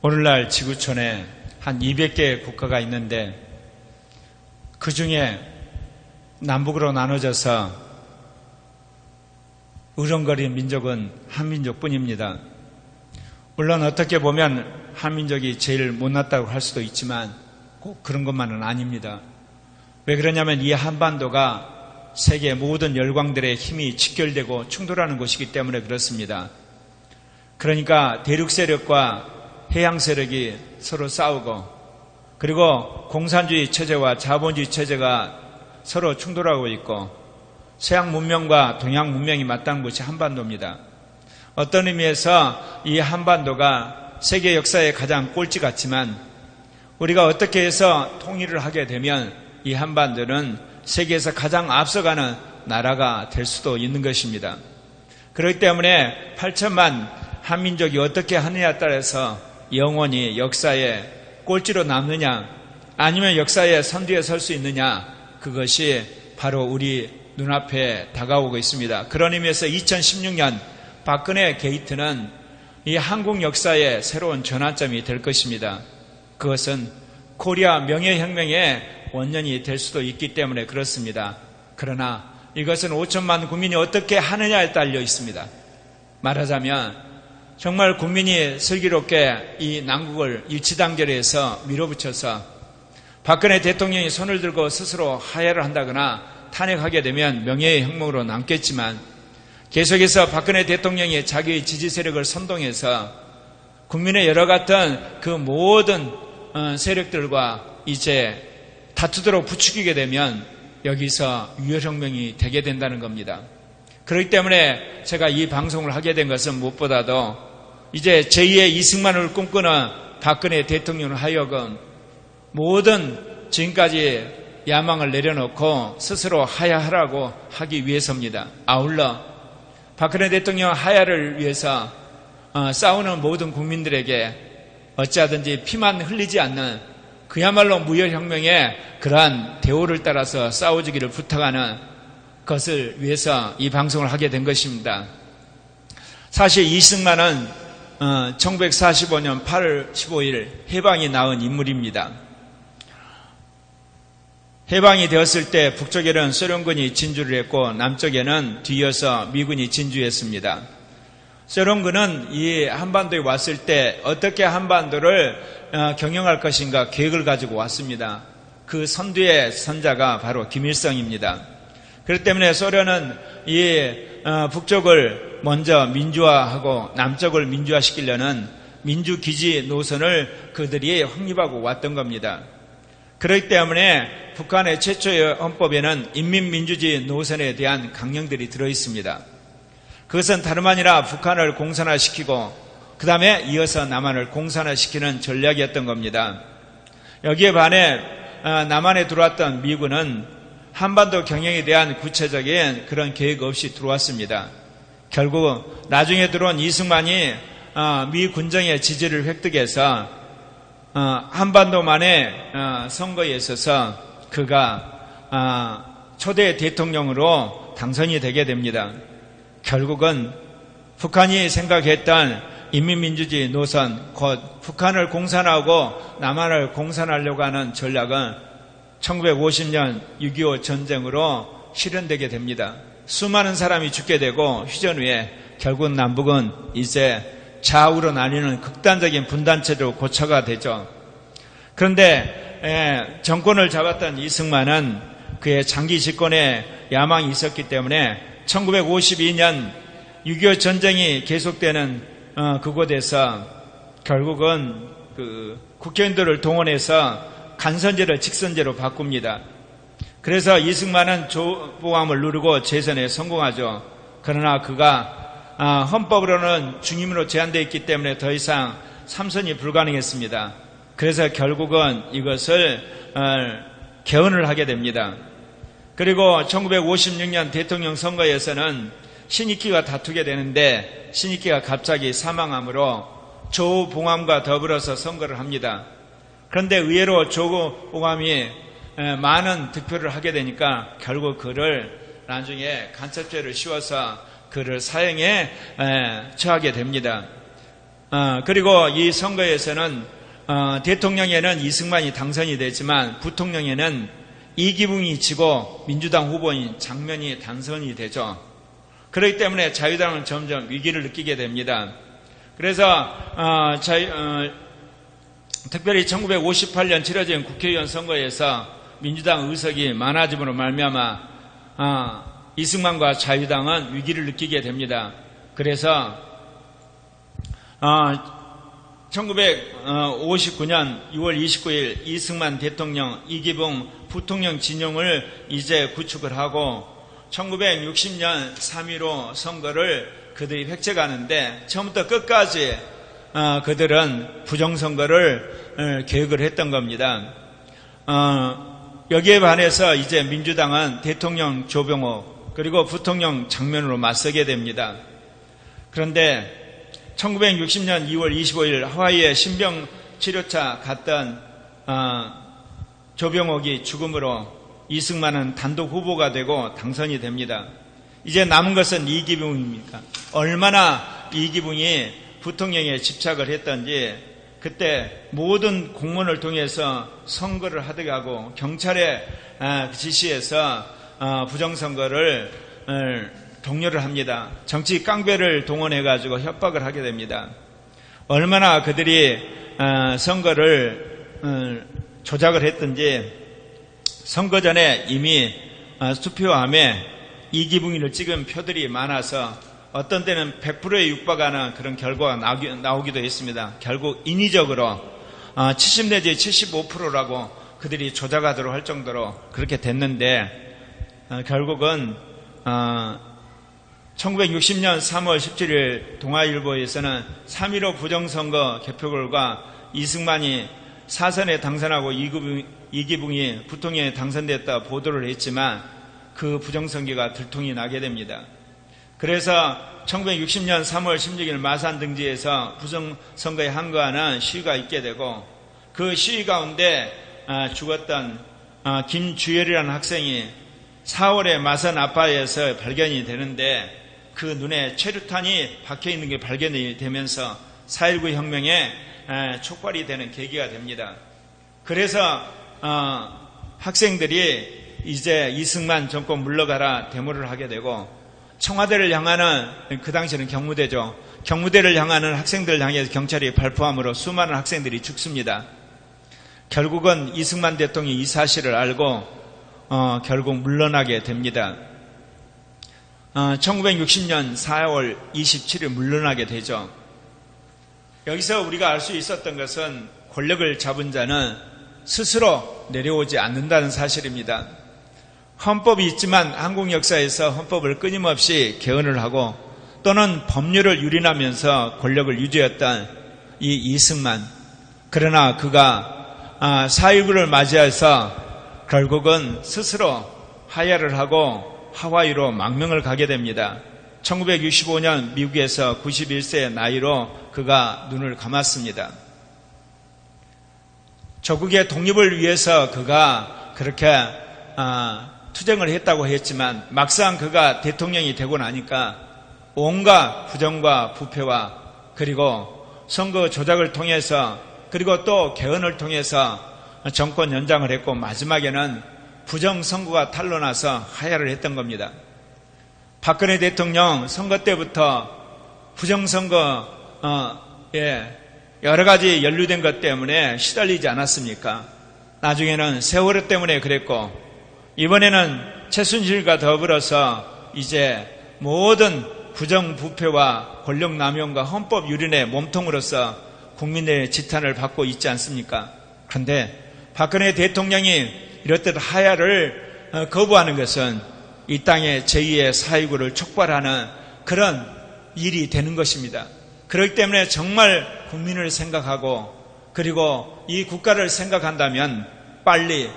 오늘날 지구촌에 한 200개의 국가가 있는데 그 중에 남북으로 나눠져서 으렁거리는 민족은 한민족뿐입니다. 물론 어떻게 보면 한민족이 제일 못났다고 할 수도 있지만 꼭 그런 것만은 아닙니다. 왜 그러냐면 이 한반도가 세계 모든 열강들의 힘이 직결되고 충돌하는 곳이기 때문에 그렇습니다. 그러니까 대륙 세력과 해양 세력이 서로 싸우고, 그리고 공산주의 체제와 자본주의 체제가 서로 충돌하고 있고, 서양 문명과 동양 문명이 맞닿는 곳이 한반도입니다. 어떤 의미에서 이 한반도가 세계 역사의 가장 꼴찌 같지만 우리가 어떻게 해서 통일을 하게 되면 이 한반도는 세계에서 가장 앞서가는 나라가 될 수도 있는 것입니다. 그렇기 때문에 8천만 한민족이 어떻게 하느냐에 따라서 영원히 역사의 꼴찌로 남느냐 아니면 역사의 선두에 설 수 있느냐, 그것이 바로 우리 눈앞에 다가오고 있습니다. 그런 의미에서 2016년 박근혜 게이트는 이 한국 역사의 새로운 전환점이 될 것입니다. 그것은 코리아 명예혁명의 원년이 될 수도 있기 때문에 그렇습니다. 그러나 이것은 5천만 국민이 어떻게 하느냐에 달려 있습니다. 말하자면 정말 국민이 슬기롭게 이 난국을 일치단결해서 밀어붙여서 박근혜 대통령이 손을 들고 스스로 하야를 한다거나 탄핵하게 되면 명예의 혁명으로 남겠지만, 계속해서 박근혜 대통령이 자기의 지지 세력을 선동해서 국민의 여러 같은 그 모든 세력들과 이제 다투도록 부추기게 되면 여기서 유혈혁명이 되게 된다는 겁니다. 그렇기 때문에 제가 이 방송을 하게 된 것은 무엇보다도 이제 제2의 이승만을 꿈꾸는 박근혜 대통령을 하여금 모든 지금까지 야망을 내려놓고 스스로 하야하라고 하기 위해서입니다. 아울러 박근혜 대통령 하야를 위해서 싸우는 모든 국민들에게 어찌하든지 피만 흘리지 않는 그야말로 무혈혁명의 그러한 대오를 따라서 싸워주기를 부탁하는 것을 위해서 이 방송을 하게 된 것입니다. 사실 이승만은 1945년 8월 15일 해방이 나온 인물입니다. 해방이 되었을 때 북쪽에는 소련군이 진주를 했고 남쪽에는 뒤이어서 미군이 진주했습니다. 소련군은 이 한반도에 왔을 때 어떻게 한반도를 경영할 것인가 계획을 가지고 왔습니다. 그 선두의 선자가 바로 김일성입니다. 그렇기 때문에 소련은 이 북쪽을 먼저 민주화하고 남쪽을 민주화시키려는 민주기지 노선을 그들이 확립하고 왔던 겁니다. 그렇기 때문에 북한의 최초의 헌법에는 인민민주주의 노선에 대한 강령들이 들어있습니다. 그것은 다름 아니라 북한을 공산화시키고 그 다음에 이어서 남한을 공산화시키는 전략이었던 겁니다. 여기에 반해 남한에 들어왔던 미군은 한반도 경영에 대한 구체적인 그런 계획 없이 들어왔습니다. 결국 나중에 들어온 이승만이 미 군정의 지지를 획득해서 한반도만의 선거에 있어서 그가 초대 대통령으로 당선이 되게 됩니다. 결국은 북한이 생각했던 인민민주주의 노선, 곧 북한을 공산하고 남한을 공산하려고 하는 전략은 1950년 6.25 전쟁으로 실현되게 됩니다. 수많은 사람이 죽게 되고 휴전 후에 결국 남북은 이제 좌우로 나뉘는 극단적인 분단체로 고쳐가 되죠. 그런데 정권을 잡았던 이승만은 그의 장기 집권에 야망이 있었기 때문에 1952년 6.25 전쟁이 계속되는 그곳에서 결국은 국회의원들을 동원해서 간선제를 직선제로 바꿉니다. 그래서 이승만은 조보암을 누르고 재선에 성공하죠. 그러나 그가 헌법으로는 중임으로 제한되어 있기 때문에 더 이상 3선이 불가능했습니다. 그래서 결국은 이것을 개헌을 하게 됩니다. 그리고 1956년 대통령 선거에서는 신익기가 다투게 되는데 신익기가 갑자기 사망함으로 조봉암과 더불어서 선거를 합니다. 그런데 의외로 조봉암이 많은 득표를 하게 되니까 결국 그를 나중에 간첩죄를 씌워서 그를 사형에 처하게 됩니다. 그리고 이 선거에서는 대통령에는 이승만이 당선이 되지만 부통령에는 이기붕이 지고 민주당 후보인 장면이 당선이 되죠. 그렇기 때문에 자유당은 점점 위기를 느끼게 됩니다. 그래서 특별히 1958년 치러진 국회의원 선거에서 민주당 의석이 많아짐으로 말미암아 이승만과 자유당은 위기를 느끼게 됩니다. 그래서 1959년 6월 29일 이승만 대통령, 이기붕 부통령 진영을 이제 구축을 하고 1960년 3.15 선거를 그들이 획책하는데 처음부터 끝까지 그들은 부정선거를 계획을 했던 겁니다. 여기에 반해서 이제 민주당은 대통령 조병호 그리고 부통령 장면으로 맞서게 됩니다. 그런데 1960년 2월 25일 하와이에 신병치료차 갔던 조병옥이 죽음으로 이승만은 단독 후보가 되고 당선이 됩니다. 이제 남은 것은 이기붕입니다. 얼마나 이기붕이 부통령에 집착을 했던지 그때 모든 공무원을 통해서 선거를 하게 하고 경찰의 지시에서 부정선거를 독려를 합니다. 정치 깡배를 동원해가지고 협박을 하게 됩니다. 얼마나 그들이 선거를 조작을 했든지 선거 전에 이미 투표함에 이기붕이를 찍은 표들이 많아서 어떤 때는 100%에 육박하는 그런 결과가 나오기도 했습니다. 결국 인위적으로 70 내지 75%라고 그들이 조작하도록 할 정도로 그렇게 됐는데 결국은 1960년 3월 17일 동아일보에서는 3.15 부정선거 개표 결과 이승만이 사선에 당선하고 이기붕이 부통령에 당선됐다 보도를 했지만 그 부정선거가 들통이 나게 됩니다. 그래서 1960년 3월 16일 마산 등지에서 부정선거에 항거하는 시위가 있게 되고 그 시위 가운데 죽었던 김주열이라는 학생이 4월에 마산 아파트에서 발견이 되는데 그 눈에 체류탄이 박혀있는 게 발견이 되면서 4.19 혁명에 촉발이 되는 계기가 됩니다. 그래서 학생들이 이제 이승만 정권 물러가라 데모를 하게 되고 청와대를 향하는 그 당시에는 경무대죠. 경무대를 향하는 학생들을 향해서 경찰이 발포함으로 수많은 학생들이 죽습니다. 결국은 이승만 대통령이 이 사실을 알고 결국 물러나게 됩니다. 1960년 4월 27일 물러나게 되죠. 여기서 우리가 알 수 있었던 것은 권력을 잡은 자는 스스로 내려오지 않는다는 사실입니다. 헌법이 있지만 한국 역사에서 헌법을 끊임없이 개헌을 하고 또는 법률을 유린하면서 권력을 유지했던 이 이승만. 그러나 그가 4.19를 맞이해서 결국은 스스로 하야를 하고 하와이로 망명을 가게 됩니다. 1965년 미국에서 91세의 나이로 그가 눈을 감았습니다. 조국의 독립을 위해서 그가 그렇게 투쟁을 했다고 했지만 막상 그가 대통령이 되고 나니까 온갖 부정과 부패와 그리고 선거 조작을 통해서 그리고 또 개헌을 통해서 정권 연장을 했고 마지막에는 부정선거가 탄로나서 하야를 했던 겁니다. 박근혜 대통령 선거 때부터 부정선거에 여러 가지 연루된 것 때문에 시달리지 않았습니까? 나중에는 세월호 때문에 그랬고 이번에는 최순실과 더불어서 이제 모든 부정부패와 권력남용과 헌법 유린의 몸통으로서 국민의 지탄을 받고 있지 않습니까? 그런데 박근혜 대통령이 이렇듯 하야를 거부하는 것은 이 땅에 제2의 4.19를 촉발하는 그런 일이 되는 것입니다. 그렇기 때문에 정말 국민을 생각하고 그리고 이 국가를 생각한다면 빨리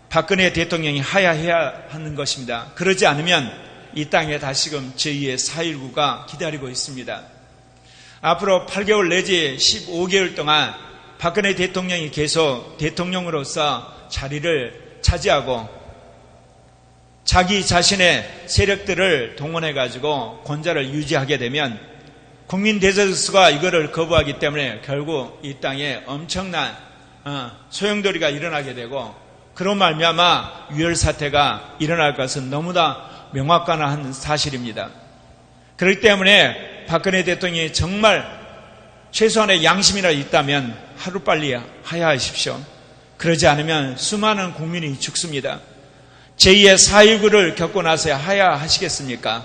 박근혜 대통령이 하야해야 하는 것입니다. 그러지 않으면 이 땅에 다시금 제2의 4.19가 기다리고 있습니다. 앞으로 8개월 내지 15개월 동안 박근혜 대통령이 계속 대통령으로서 자리를 차지하고 자기 자신의 세력들을 동원해가지고 권좌를 유지하게 되면 국민 대다수가 이거를 거부하기 때문에 결국 이 땅에 엄청난 소용돌이가 일어나게 되고 그로 말미암아 유혈 사태가 일어날 것은 너무나 명확한 사실입니다. 그렇기 때문에 박근혜 대통령이 정말 최소한의 양심이라도 있다면 하루빨리 하야하십시오. 그러지 않으면 수많은 국민이 죽습니다. 제2의 4.19를 겪고 나서야 하야하시겠습니까?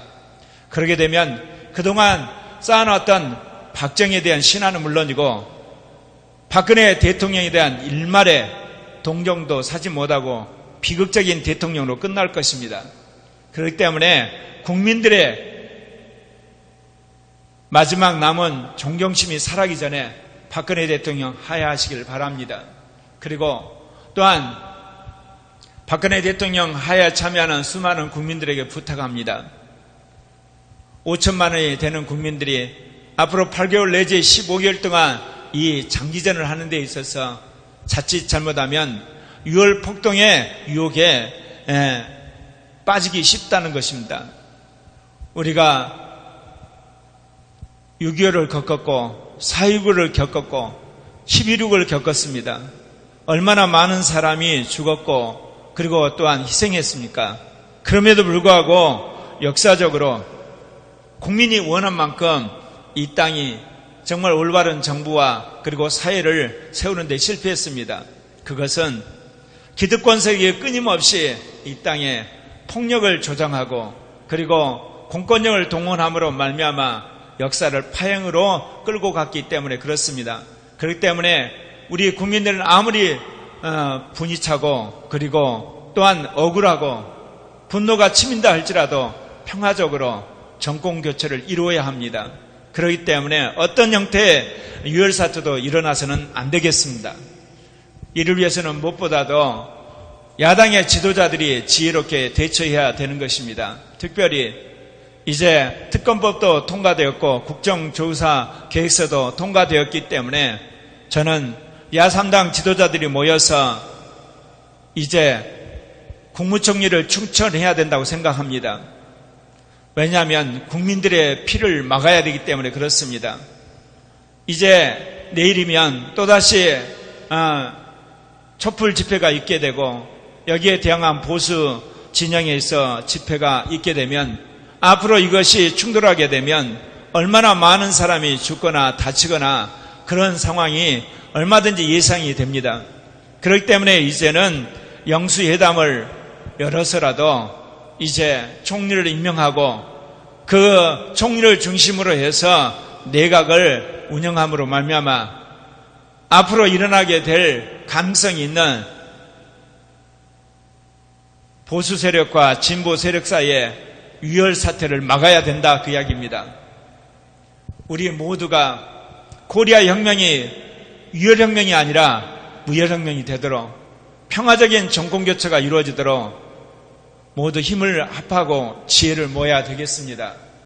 그러게 되면 그동안 쌓아놨던 박정희에 대한 신화는 물론이고 박근혜 대통령에 대한 일말의 동정도 사지 못하고 비극적인 대통령으로 끝날 것입니다. 그렇기 때문에 국민들의 마지막 남은 존경심이 살아기 전에 박근혜 대통령 하야하시길 바랍니다. 그리고 또한 박근혜 대통령 하야에 참여하는 수많은 국민들에게 부탁합니다. 5천만 원이 되는 국민들이 앞으로 8개월 내지 15개월 동안 이 장기전을 하는 데 있어서 자칫 잘못하면 6월 폭동의 유혹에 빠지기 쉽다는 것입니다. 우리가 6.25를 겪었고 4.19를 겪었고 11.6을 겪었습니다. 얼마나 많은 사람이 죽었고 그리고 또한 희생했습니까? 그럼에도 불구하고 역사적으로 국민이 원한 만큼 이 땅이 정말 올바른 정부와 그리고 사회를 세우는 데 실패했습니다. 그것은 기득권 세력이 끊임없이 이 땅에 폭력을 조장하고 그리고 공권력을 동원함으로 말미암아 역사를 파행으로 끌고 갔기 때문에 그렇습니다. 그렇기 때문에 우리 국민들은 아무리 분이 차고 그리고 또한 억울하고 분노가 치민다 할지라도 평화적으로 정권 교체를 이루어야 합니다. 그렇기 때문에 어떤 형태의 유혈 사태도 일어나서는 안 되겠습니다. 이를 위해서는 무엇보다도 야당의 지도자들이 지혜롭게 대처해야 되는 것입니다. 특별히 이제 특검법도 통과되었고 국정조사 계획서도 통과되었기 때문에 저는 야3당 지도자들이 모여서 이제 국무총리를 충천해야 된다고 생각합니다. 왜냐하면 국민들의 피를 막아야 되기 때문에 그렇습니다. 이제 내일이면 또다시 촛불 집회가 있게 되고 여기에 대항한 보수 진영에서 집회가 있게 되면 앞으로 이것이 충돌하게 되면 얼마나 많은 사람이 죽거나 다치거나 그런 상황이 얼마든지 예상이 됩니다. 그렇기 때문에 이제는 영수회담을 열어서라도 이제 총리를 임명하고 그 총리를 중심으로 해서 내각을 운영함으로 말미암아 앞으로 일어나게 될 가능성이 있는 보수 세력과 진보 세력 사이의 유혈 사태를 막아야 된다 그 이야기입니다. 우리 모두가 코리아 혁명이 유혈 혁명이 아니라 무혈 혁명이 되도록 평화적인 정권 교체가 이루어지도록 모두 힘을 합하고 지혜를 모아야 되겠습니다.